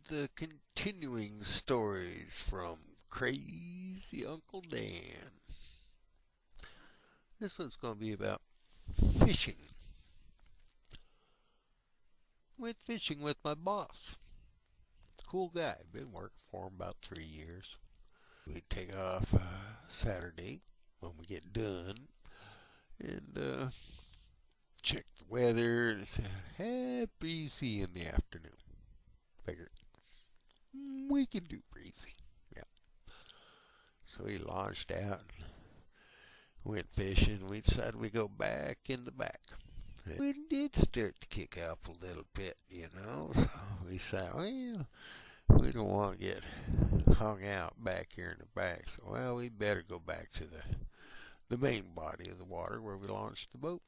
the continuing stories from Crazy Uncle Dan. This one's going to be about fishing. Went fishing with my boss. Cool guy. Been working for him about 3 years. We take off Saturday when we get done and check the weather and it's breezy in the afternoon. Figured we can do breezy. Yeah. So we launched out and went fishing. We decided we'd go back in the back. We did start to kick up a little bit, you know. So we said, well, we don't want to get hung out back here in the back. So, well, we better go back to the main body of the water where we launched the boat.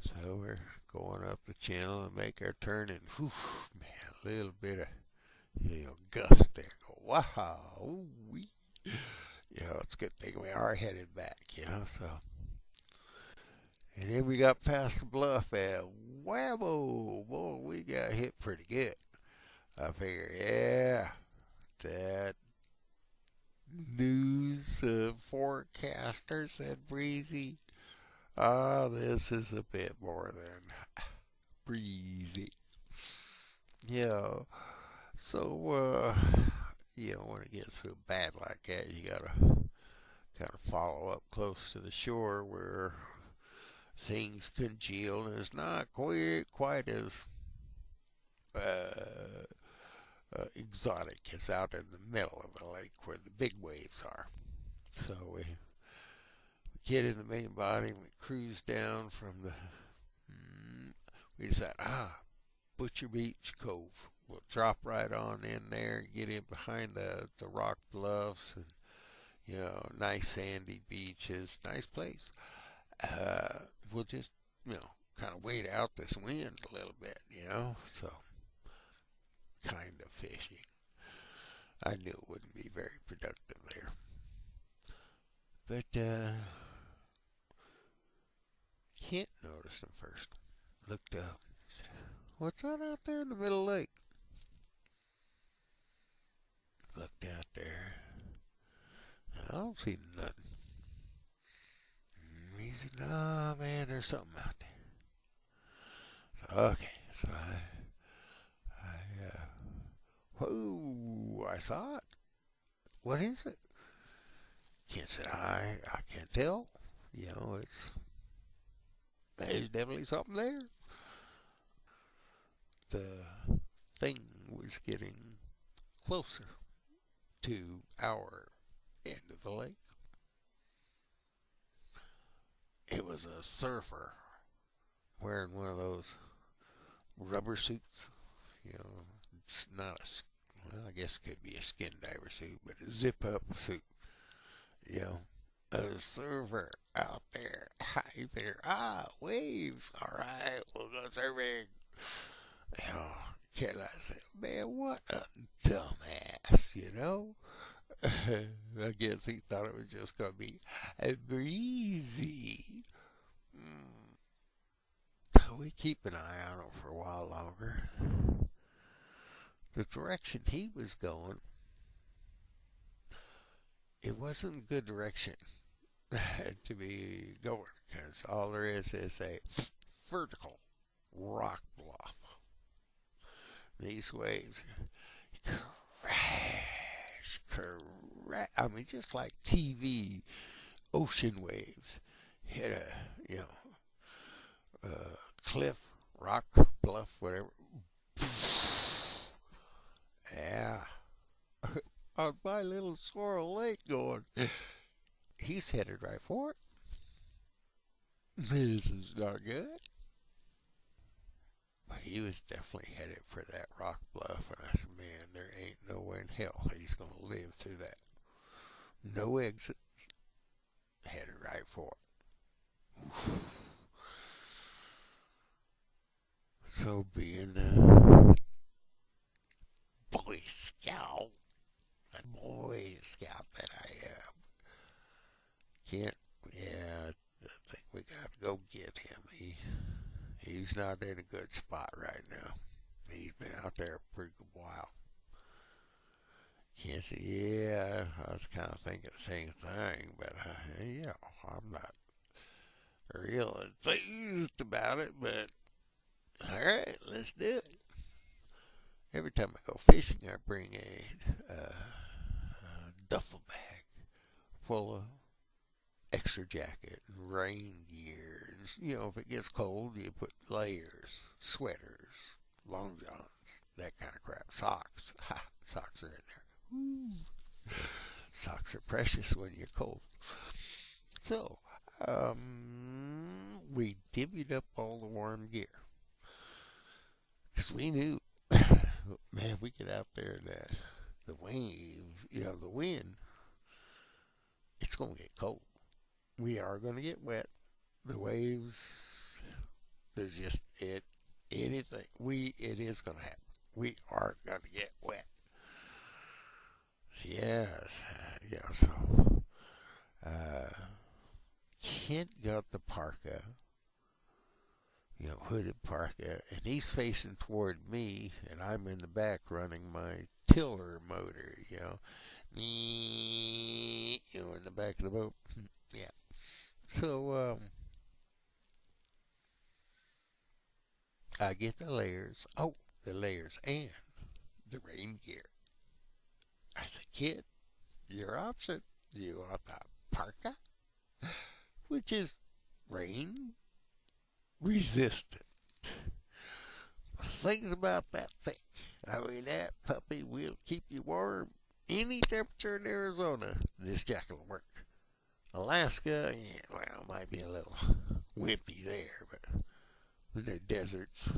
So we're going up the channel and make our turn, and whew, man, a little bit of gust there. Go, wow, ooh-wee. It's a good thing we are headed back, so. And then we got past the bluff, and whammo, boy, we got hit pretty good. I figure, yeah, that news forecaster said breezy. This is a bit more than breezy. So, when it gets so bad like that, you gotta kind of follow up close to the shore where things congeal, and it's not quite as exotic as out in the middle of the lake where the big waves are. So we get in the main body and we cruise down from we decide, Butcher Beach Cove. We'll drop right on in there and get in behind the rock bluffs and, nice sandy beaches, nice place. We'll just, kind of wait out this wind a little bit, so kind of fishing. I knew it wouldn't be very productive there. But, Kent noticed him first. Looked up. Said, what's that out there in the middle of the lake? Looked out there. I don't see nothing. He said, no, man, there's something out there. So, okay, so whoa, I saw it. What is it? Kent said, I can't tell. There's definitely something there. The thing was getting closer to our end of the lake. It was a surfer wearing one of those rubber suits. It's not I guess it could be a skin diver suit, but a zip up suit. A surfer out there. You figure, waves. All right, we'll go surfing. Can I say, man, what a dumbass, I guess he thought it was just going to be breezy. So we keep an eye on him for a while longer. The direction he was going, it wasn't a good direction to be going, because all there is a vertical rock bluff. These waves crash. I mean, just like TV ocean waves hit a cliff, rock, bluff, whatever. Yeah. On my little Squirrel Lake going, he's headed right for it. This is not good. But he was definitely headed for that rock bluff, and I said, man, there ain't no way in hell he's going to live through that. No exits. Headed right for it. So being a Boy Scout that I am, can't, I think we got to go get him. He's not in a good spot right now. He's Been out there a pretty good while. Can't say, yeah, I was kind of thinking the same thing, but yeah, I'm not real enthused about it, but alright, let's do it. Every time I go fishing, I bring a duffel bag full of extra jacket and rain gear. You know, if it gets cold, you put layers, sweaters, long johns, that kind of crap. Socks. Ha! Socks are in there. Ooh. Socks are precious when you're cold. So, we divvied up all the warm gear. Because we knew, man, if we get out there and the wave, the wind, it's going to get cold. We are going to get wet. The waves, there's just anything. It is going to happen. We are going to get wet. Yes, yeah. So, Kent got the parka, hooded parka, and he's facing toward me, and I'm in the back running my tiller motor, in the back of the boat. Yeah. So, I get the layers. Oh, the layers and the rain gear. I said, kid, your option. You want the parka, which is rain resistant. Things about that thing. I mean, that puppy will keep you warm any temperature in Arizona. This jacket will work. Alaska, yeah, well, might be a little wimpy there, but the deserts,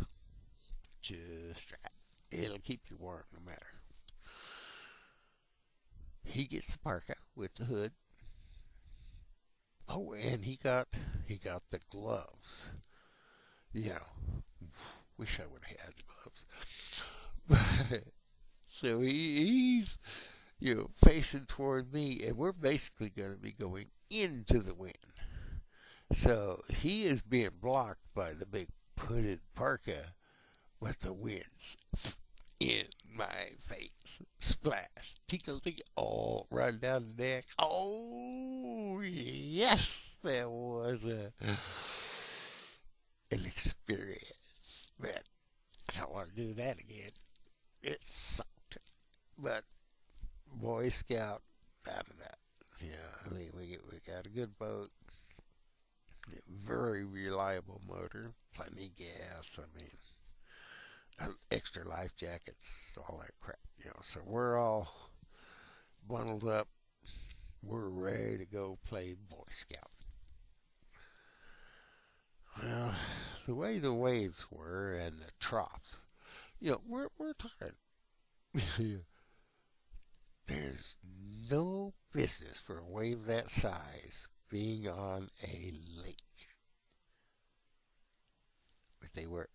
just right. It'll keep you warm no matter. He gets the parka with the hood. Oh, and he got the gloves. Wish I would have had the gloves. So he's facing toward me, and we're basically going to be going into the wind. So he is being blocked by the big hooded parka, but the wind's in my face. Splash. Tinkle, tinkle. All right down the neck. Oh, yes. That was an experience. But I don't want to do that again. It sucked. But Boy Scout out of that. Yeah, I mean, we got a good boat. Very reliable motor. Plenty gas. I mean, extra life jackets, all that crap. So we're all bundled up. We're ready to go play Boy Scout. Well, the way the waves were and the troughs, we're talking. There's no business for a wave that size being on a lake. But they were.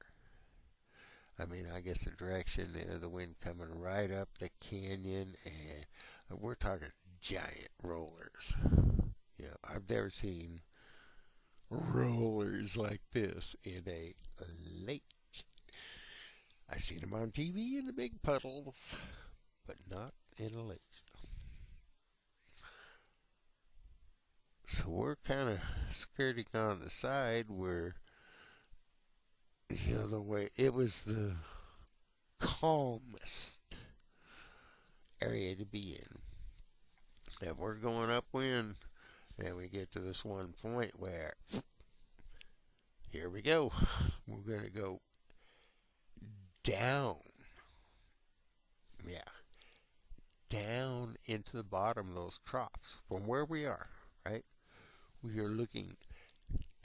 I mean, I guess the direction of the wind coming right up the canyon, and we're talking giant rollers. I've never seen rollers like this in a lake. I've seen them on TV in the big puddles, but not in a lake. So we're kind of skirting on the side where the way it was the calmest area to be in. And we're going upwind, and we get to this one point where, here we go. We're going to go down. Yeah. Down into the bottom of those troughs from where we are, right? We are looking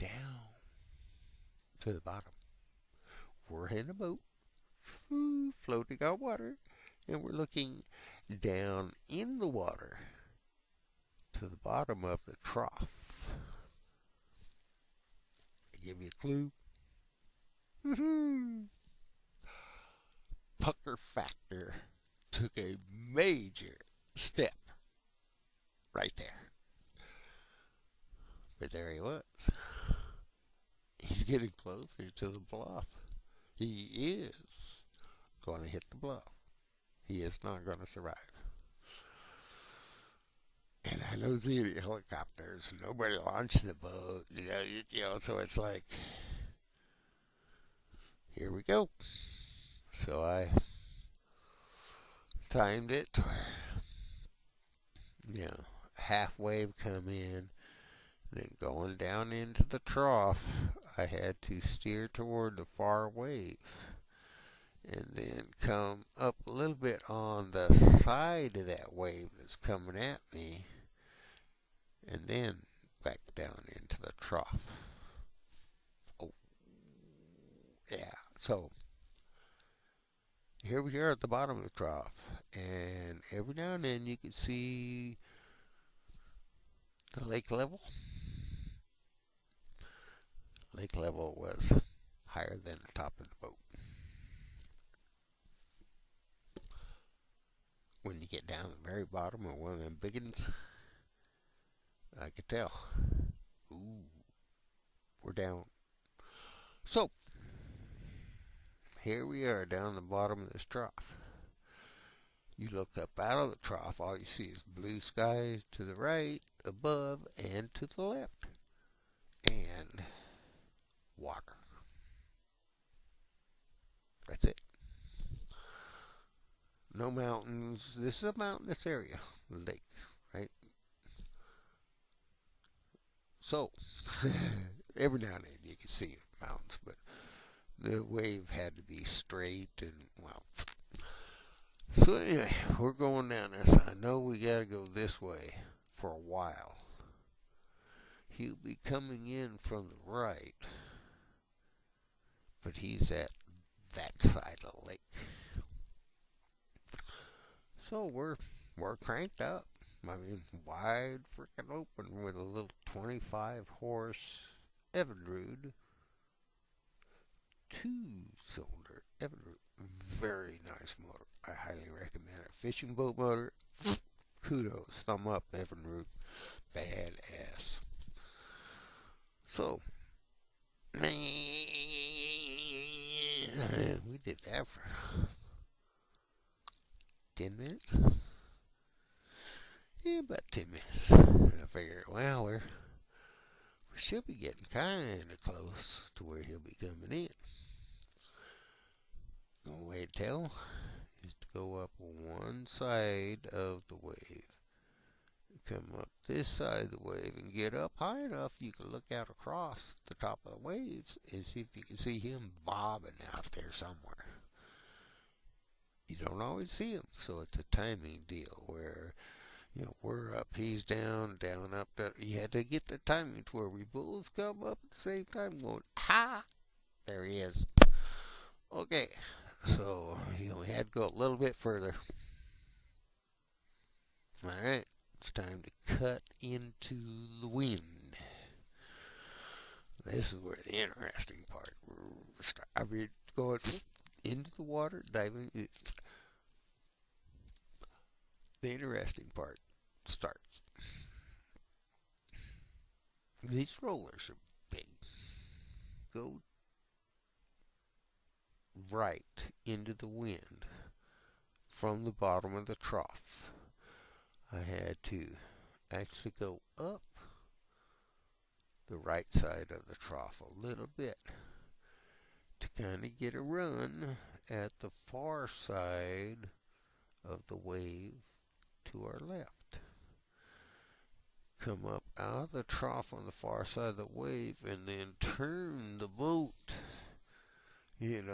down to the bottom. We're in a boat, floating on water, and we're looking down in the water to the bottom of the trough. I give you a clue. Pucker factor took a major step right there. But there he was. He's getting closer to the bluff. He is going to hit the bluff. He is not going to survive. And I don't see any helicopters. Nobody launched the boat. So it's like, here we go. So I timed it. Half wave come in. Then going down into the trough, I had to steer toward the far wave. And then come up a little bit on the side of that wave that's coming at me. And then back down into the trough. Oh, yeah. So here we are at the bottom of the trough. And every now and then you can see the lake level. Lake level was higher than the top of the boat. When you get down to the very bottom of one of them big ones, I could tell. Ooh, we're down. So, here we are down the bottom of this trough. You look up out of the trough, all you see is blue skies to the right, above, and to the left. And water. That's it. No mountains. This is a mountainous area, lake, right? So, every now and then you can see mountains, but the wave had to be straight and, well. So anyway, we're going down this. I know we got to go this way for a while. He'll be coming in from the right, but he's at that side of the lake. So we're cranked up. I mean, wide freaking open with a little 25 horse Evinrude, 2-cylinder Evinrude. Very nice motor. I highly recommend it. Fishing boat motor. Kudos. Thumb up, Evinrude. Badass. So, we did that for 10 minutes. Yeah, about 10 minutes. And I figured, well, we should be getting kind of close to where he'll be coming in. The only way to tell is to go up one side of the wave. Come up this side of the wave and get up high enough you can look out across the top of the waves and see if you can see him bobbing out there somewhere. You don't always see him, so it's a timing deal where, we're up, he's down, down, up, down. You had to get the timing to where we both come up at the same time going, ha! There he is. Okay, so, we had to go a little bit further. Alright, it's time to cut into the wind. This is where the interesting part starts. I mean, going into the water, diving. The interesting part starts. These rollers are big. Go right into the wind from the bottom of the trough. I had to actually go up the right side of the trough a little bit to kind of get a run at the far side of the wave to our left. Come up out of the trough on the far side of the wave and then turn the boat, and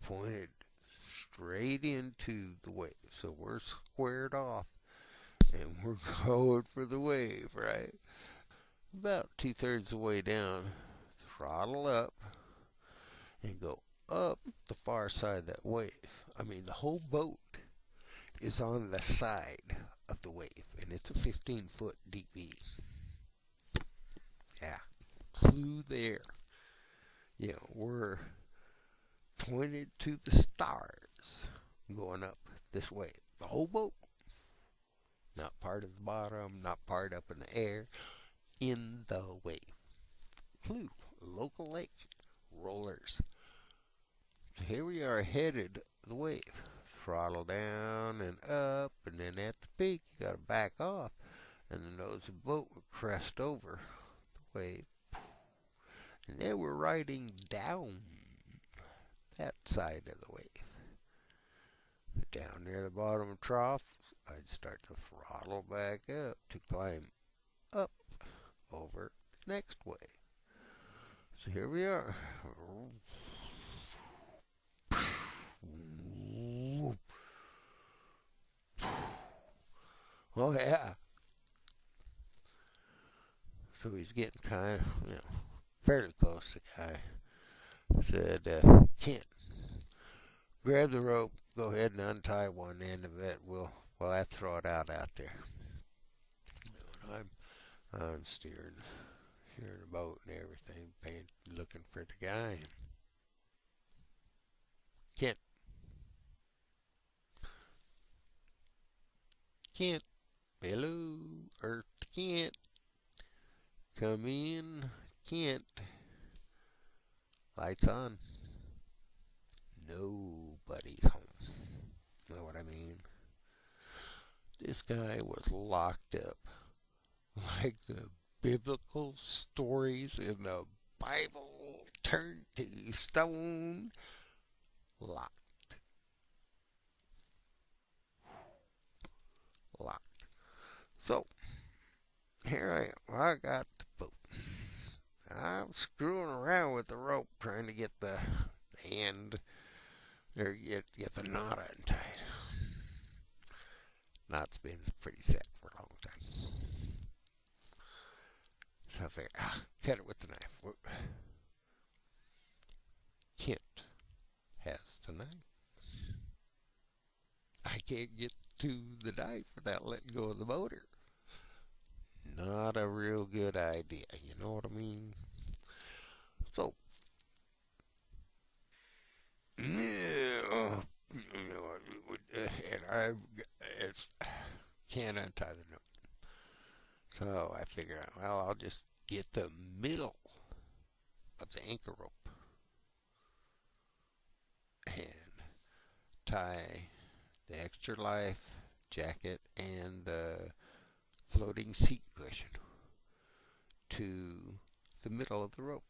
pointed straight into the wave. So we're squared off and we're going for the wave, right? About 2/3 of the way down, throttle up and go up the far side of that wave. I mean, the whole boat is on the side of the wave, and it's a 15-foot DP. Yeah, clue there. We're pointed to the stars going up this way. The whole boat. Not part of the bottom, not part up in the air, in the wave. Clue, local lake, rollers. So here we are headed the wave. Throttle down and up, and then at the peak you gotta back off, and the nose of the boat would crest over the wave. And then we're riding down that side of the wave. Down near the bottom of the trough, I'd start to throttle back up to climb up over the next wave. So here we are. Oh yeah. So he's getting kind of, fairly close. The guy said, Kent, grab the rope, go ahead and untie one end of it. We'll have to throw it out there. I'm steering the boat and everything, looking for the guy. Kent, hello, Earth Kent, come in, Kent. Lights on. Nobody's home. Know what I mean? This guy was locked up like the biblical stories in the Bible turned to stone. Locked. So, here I am. I got the boat. I'm screwing around with the rope trying to get the end, or get the knot untied. Knot's been pretty set for a long time. So I figured, cut it with the knife. Kent has the knife. I can't get to the knife without letting go of the motor. Not a real good idea, you know what I mean? So, and I can't untie the knot. So I figure out, well, I'll just get the middle of the anchor rope and tie the extra life jacket and the floating seat cushion to the middle of the rope.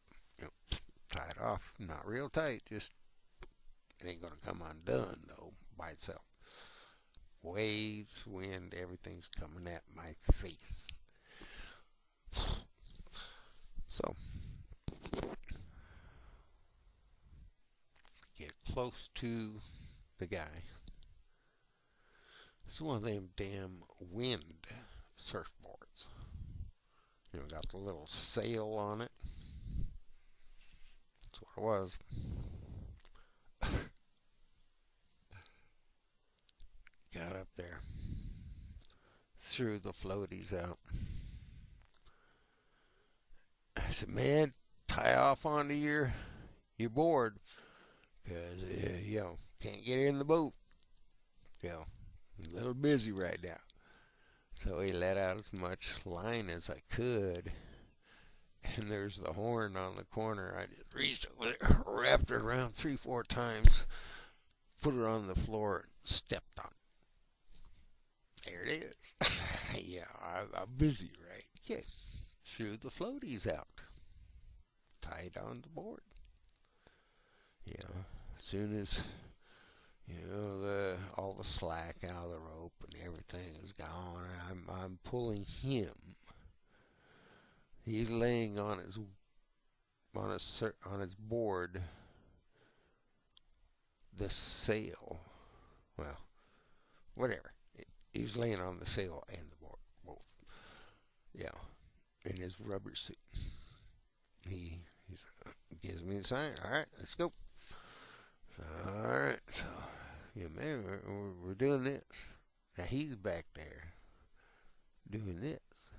Tie it off, not real tight, just it ain't gonna come undone though by itself. Waves, wind, everything's coming at my face. So get close to the guy. It's one of them damn wind surfboards. Got the little sail on it. That's what it was. Got up there, threw the floaties out. I said, man, tie off onto your board, because, can't get in the boat. I'm a little busy right now. So he let out as much line as I could, and there's the horn on the corner. I just reached over there, wrapped it around 3-4 times, put it on the floor, and stepped on it. There it is. I'm busy, right? Okay. Threw the floaties out. Tied on the board. As soon as, all the slack out of the rope and everything is gone, I'm pulling him. He's laying on his board, the sail. Well, whatever. He's laying on the sail and the board, both. In his rubber suit. He gives me the sign. All right, let's go. All right, so man, we're doing this. Now he's back there doing this,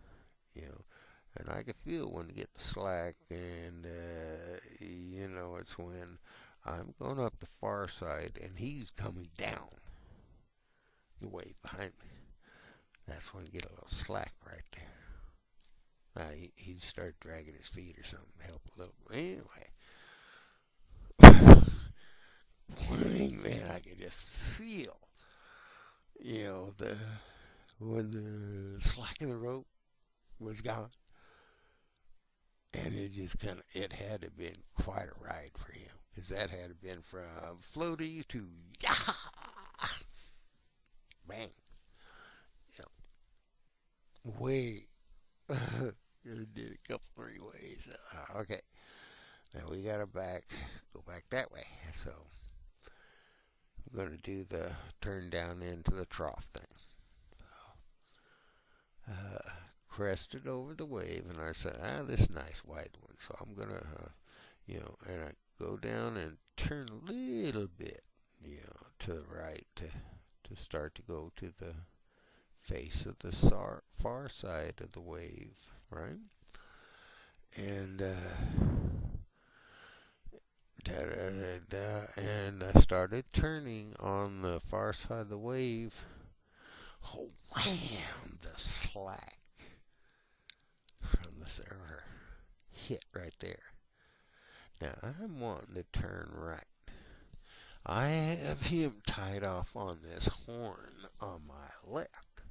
and I can feel when you get the slack, and it's when I'm going up the far side and he's coming down the wave behind me. That's when you get a little slack right there. He started dragging his feet or something to help a little. Anyway, Man, I could just feel, the when the slack of the rope was gone, and it just kind of it had to have been quite a ride for him, because that had to have been from floaty to yah, bang, way. Did a couple three ways. Okay, now we gotta go back that way. So we're gonna do the turn down into the trough thing. Crested over the wave, and I said, this nice wide one. So I'm gonna, and I go down and turn a little bit, to the right to start to go to the face of the far side of the wave, right? And da, da, da, da, and I started turning on the far side of the wave. Oh, wham! The slack from the server hit right there. Now I'm wanting to turn right. I have him tied off on this horn on my left.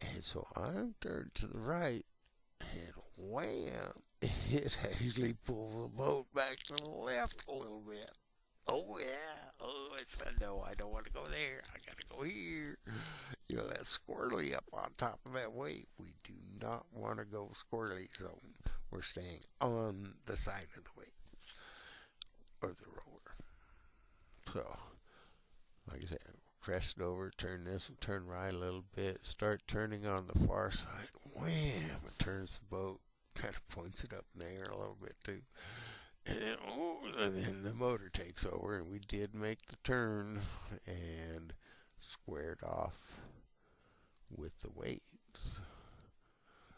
And so I'm turned to the right, and wham! It actually pulls the boat back to the left a little bit. Oh, yeah. Oh, I said, no, I don't want to go there. I got to go here. That's squirrely up on top of that wave. We do not want to go squirrely, so we're staying on the side of the wave, or the rower. So, like I said, crest over, turn right a little bit, start turning on the far side. Wham! It turns the boat, kind of points it up in the air a little bit too. And then the motor takes over, and we did make the turn and squared off with the waves.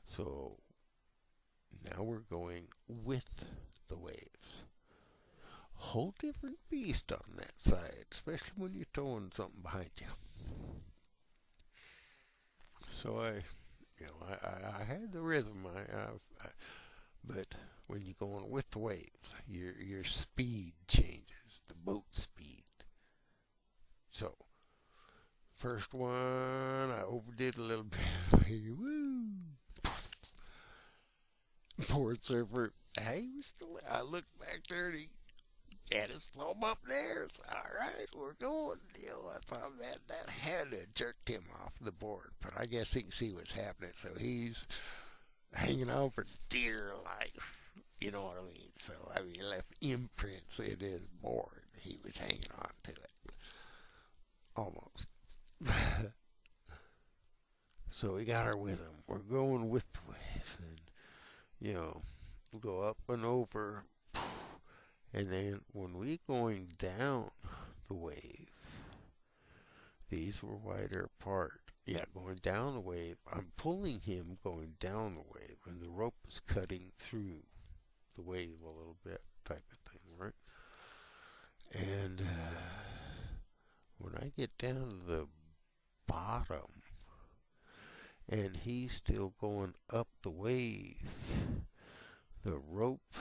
So now we're going with the waves. Whole different beast on that side, especially when you're towing something behind you. So I had the rhythm. But when you're going with the waves, your speed changes, the boat speed. So, first one, I overdid a little bit. Woo! Poor surfer, I looked back there, and he had his thumb up there. It's all right, we're going. I thought that had to have jerked him off the board, but I guess he can see what's happening, so he's hanging on for dear life. You know what I mean? So, he left imprints in his board. He was hanging on to it. Almost. So we got her with him. We're going with the waves. And, we'll go up and over. And then when we going down the wave, these were wider apart. Yeah, going down the wave. I'm pulling him going down the wave, and the rope is cutting through the wave a little bit, type of thing, right? And when I get down to the bottom, and he's still going up the wave, the rope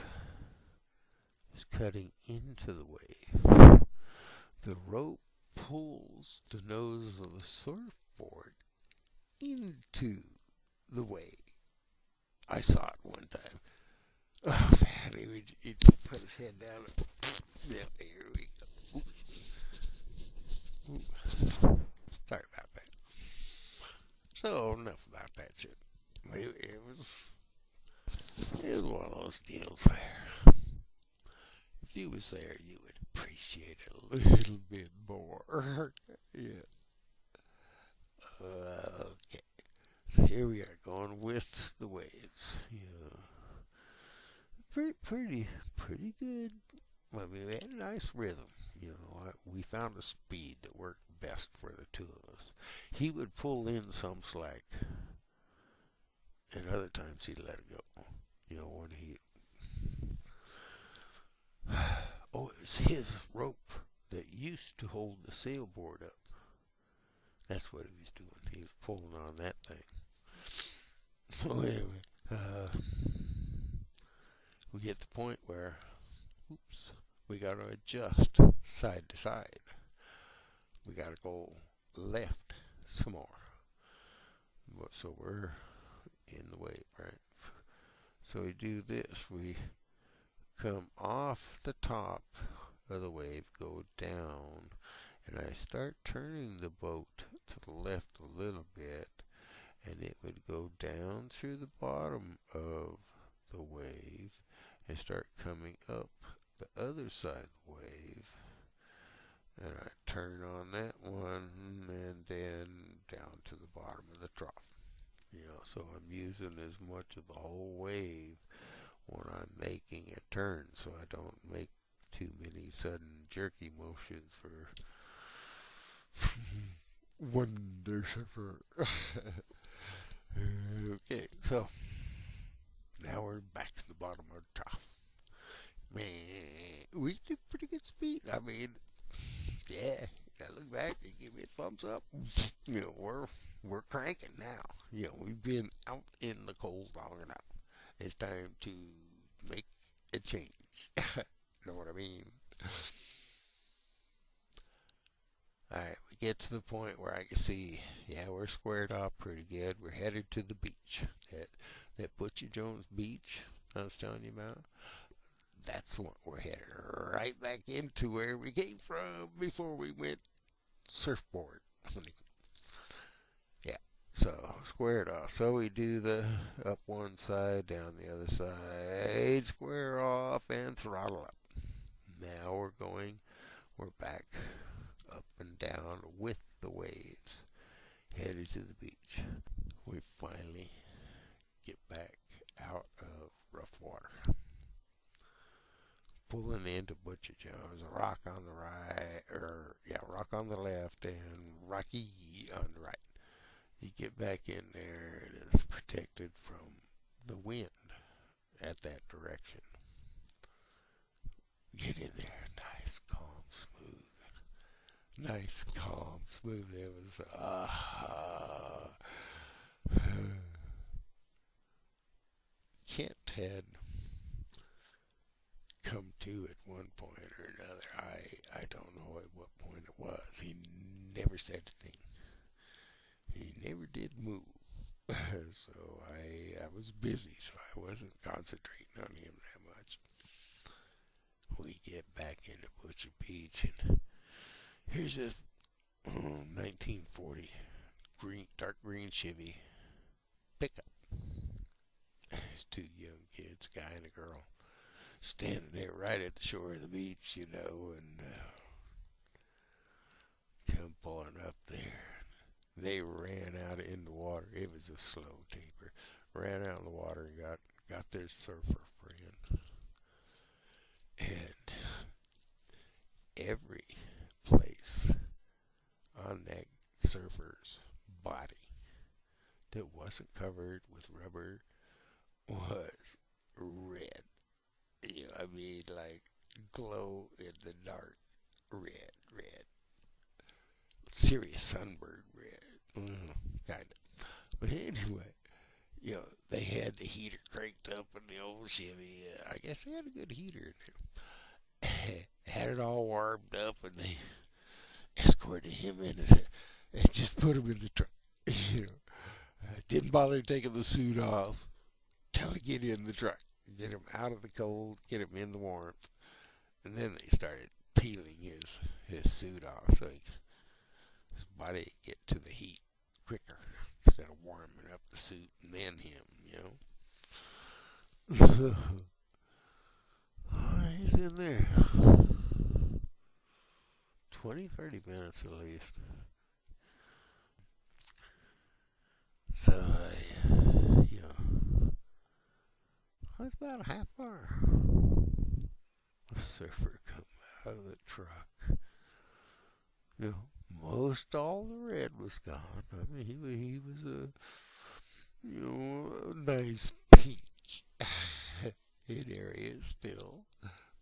is cutting into the wave. The rope pulls the nose of the surfboard into the wave. I saw it one time. Oh man, he put his head down. Yeah, here we go. Ooh. Sorry about that. So enough about that shit. It was one of those deals where if you was there, you would appreciate it a little bit more. Yeah. Okay. So here we are going with the waves. Yeah. Pretty good. We had a nice rhythm. We found a speed that worked best for the two of us. He would pull in some slack, and other times he'd let it go. When he... Oh, it was his rope that used to hold the sailboard up. That's what he was doing. He was pulling on that thing. So anyway, we get to the point where, oops, we got to adjust side to side. We got to go left some more. So we're in the wave, right? So we do this. We come off the top of the wave, go down, and I start turning the boat to the left a little bit, and it would go down through the bottom of the wave and start coming up the other side of the wave. And I turn on that one and then down to the bottom of the trough. So I'm using as much of the whole wave when I'm making a turn, so I don't make too many sudden jerky motions for windsurfer. Okay, so now we're back to the bottom of the trough. Man, we did pretty good speed. I mean, yeah, I look back and give me a thumbs up. We're cranking now. We've been out in the cold long enough. It's time to make a change. Know what I mean? Alright, we get to the point where I can see, yeah, we're squared off pretty good. We're headed to the beach. That Butcher Jones beach I was telling you about, that's the one we're headed right back into where we came from before we went surfboard. Yeah, so squared off. So we do the up one side, down the other side, square off, and throttle up. Now we're back up and down with the waves, headed to the beach. We finally get back out of rough water. Pulling into Butcher Jones, a rock on the right, rock on the left, and rocky on the right. You get back in there, and it's protected from the wind at that direction. Get in there, nice, calm, smooth. Nice, calm, smooth. It was, Kent had come to at one point or another. I don't know at what point it was. He never said a thing. He never did move. So I was busy, so I wasn't concentrating on him that much. We get back into Butcher Beach, and here's this 1940 dark green Chevy pickup. There's two young kids, a guy and a girl, standing there right at the shore of the beach, and come pulling up there. They ran out in the water. It was a slow taper. Ran out in the water and got their surfer friend. And every place on that surfer's body that wasn't covered with rubber was red. I mean, like glow in the dark red. Serious sunbird red. Kind of. But anyway, they had the heater cranked up in the old Chevy. I guess they had a good heater in there. Had it all warmed up, and they escorted him in and just put him in the truck. Didn't bother taking the suit off till to get in the truck. Get him out of the cold, get him in the warmth. And then they started peeling his suit off so his body could get to the heat quicker instead of warming up the suit and then him, So, he's in there 20-30 minutes at least. So, I was about a half hour. The surfer come out of the truck. Most all the red was gone. I mean, he was a nice pink in areas still,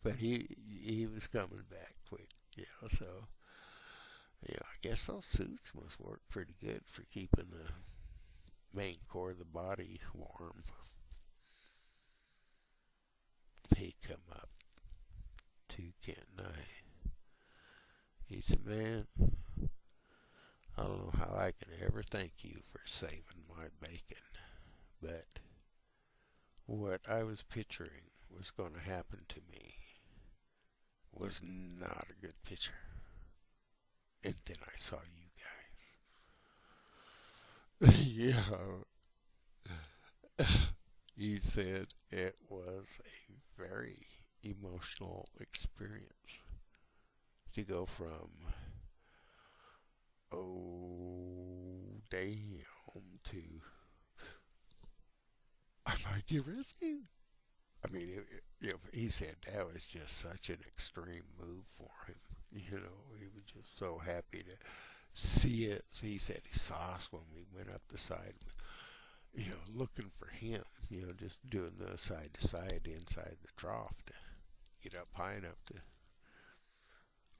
but he was coming back quick. So I guess those suits must work pretty good for keeping the main core of the body warm. They come up too, can't I? He said, man, I don't know how I can ever thank you for saving my bacon, but what I was picturing was going to happen to me was not a good picture. And then I saw you guys. Yeah, he said it was a very emotional experience to go from, oh, damn, to, I might get rescued. I mean, he said that was just such an extreme move for him. You know, he was just so happy to see it. So he said he saw us when we went up the side, you know, looking for him, you know, just doing the side to side inside the trough to get up high enough to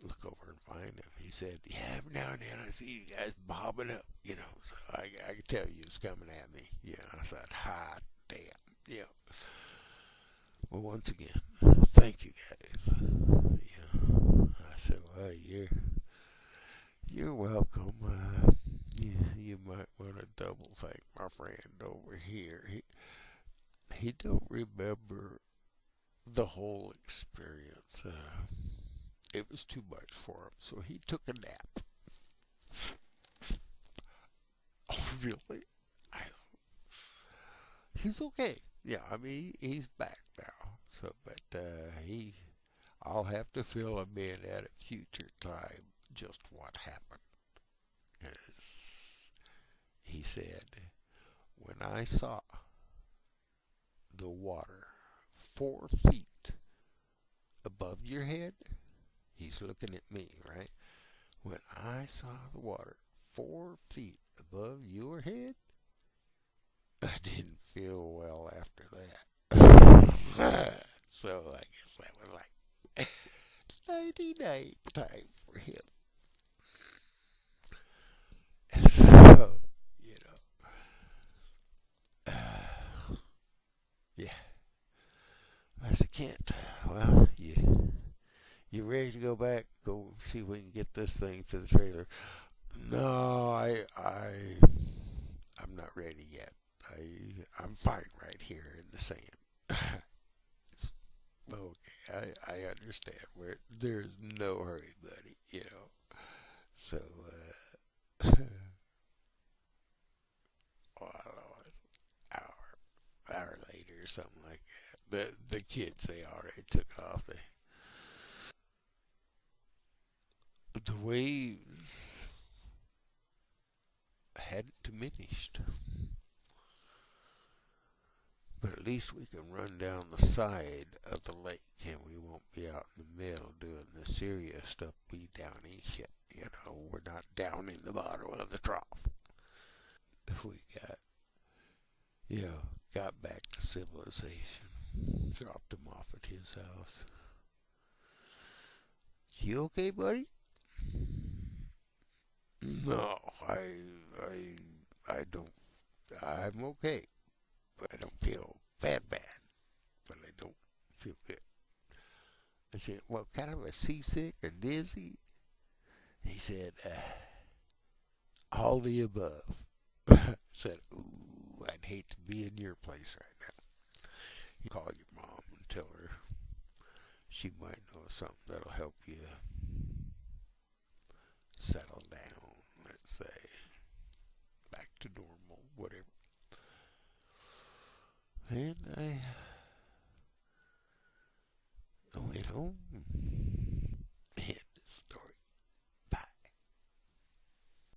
look over and find him. He said, yeah, every now and then I see you guys bobbing up, you know, so I could tell you was coming at me. Yeah, I said, hot damn, yeah. Well, once again, thank you guys. Yeah, I said, well, you're welcome. You might want to double thank my friend over here. He don't remember the whole experience. It was too much for him, so he took a nap. Oh, really? I, he's okay. Yeah, I mean he's back now. So, but I'll have to fill him in at a future time just what happened. As he said, when I saw the water 4 feet above your head, he's looking at me, right? When I saw the water 4 feet above your head, I didn't feel well after that. So I guess that was like 99 time for him. So, you know, yeah. I said, Kent, well, you ready to go back? Go see if we can get this thing to the trailer. No, I'm not ready yet. I'm fine right here in the sand. Okay, I understand. There's no hurry, buddy. You know. So, well, I don't know, hour later or something like that. The kids they already took off. The waves hadn't diminished, but at least we can run down the side of the lake and we won't be out in the middle doing the serious stuff we downy shit. You know, we're not down in the bottom of the trough. We got, you know, got back to civilization, dropped him off at his house. You okay, buddy? No, I don't. I'm okay, but I don't feel bad, but I don't feel good. I said, well, kind of a seasick or dizzy? He said, all the above. I said, ooh, I'd hate to be in your place right now. You call your mom and tell her she might know something that'll help you settle down, let's say, back to normal, whatever. And I went home.